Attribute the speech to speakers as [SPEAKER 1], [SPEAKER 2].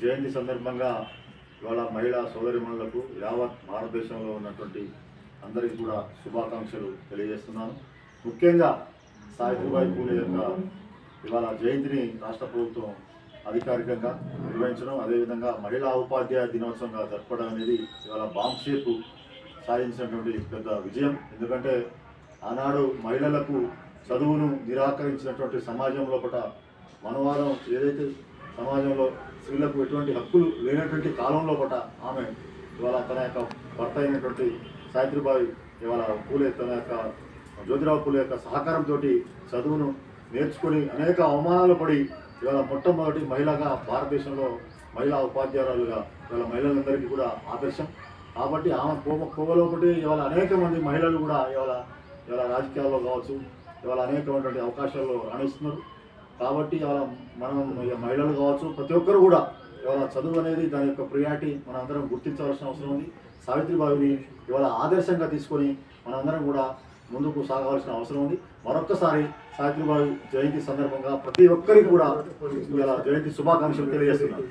[SPEAKER 1] జయంతి సందర్భంగా ఇవాళ మహిళా సోదరిమణులకు యావత్ భారతదేశంలో ఉన్నటువంటి అందరికీ కూడా శుభాకాంక్షలు తెలియజేస్తున్నాను. ముఖ్యంగా సావిత్రిబాయి పూలే యొక్క ఇవాళ జయంతిని రాష్ట్ర ప్రభుత్వం అధికారికంగా నిర్వహించడం, అదేవిధంగా మహిళా ఉపాధ్యాయ దినోత్సవంగా జరపడం అనేది ఇవాళ బాంబ్ షేప్ సాధించినటువంటి పెద్ద విజయం. ఎందుకంటే ఆనాడు మహిళలకు చదువును నిరాకరించినటువంటి సమాజం లోపల మనవాదం ఏదైతే సమాజంలో స్త్రీలకు ఎటువంటి హక్కులు లేనటువంటి కాలం లోపల ఆమె ఇవాళ తన యొక్క భర్త అయినటువంటి సావిత్రిబాయి ఇవాళ పూలే తన యొక్క జ్యోతిరావు పూలే యొక్క సహకారంతో చదువును నేర్చుకొని అనేక అవమానాలు పడి ఇవాళ మొట్టమొదటి మహిళగా భారతదేశంలో మహిళా ఉపాధ్యాయురాలుగా ఇవాళ మహిళలందరికీ కూడా ఆదర్శం. కాబట్టి ఆమె కోవలోపటి ఇవాళ అనేక మంది మహిళలు కూడా ఇవాళ రాజకీయాల్లో కావచ్చు, ఇవాళ అనేకమైనటువంటి అవకాశాల్లో రాణిస్తున్నారు. కాబట్టి ఇవాళ మనం మహిళలు కావచ్చు, ప్రతి ఒక్కరు కూడా ఇవాళ చదువు అనేది దాని యొక్క ప్రియారిటీ మనం అందరం గుర్తించవలసిన అవసరం ఉంది. సావిత్రిబాయిని ఇవాళ ఆదర్శంగా తీసుకొని మనందరం కూడా ముందుకు సాగవలసిన అవసరం ఉంది. మరొక్కసారి సావిత్రిబాయి జయంతి సందర్భంగా ప్రతి ఒక్కరికి కూడా ఇవాళ జయంతి శుభాకాంక్షలు తెలియజేస్తున్నాను.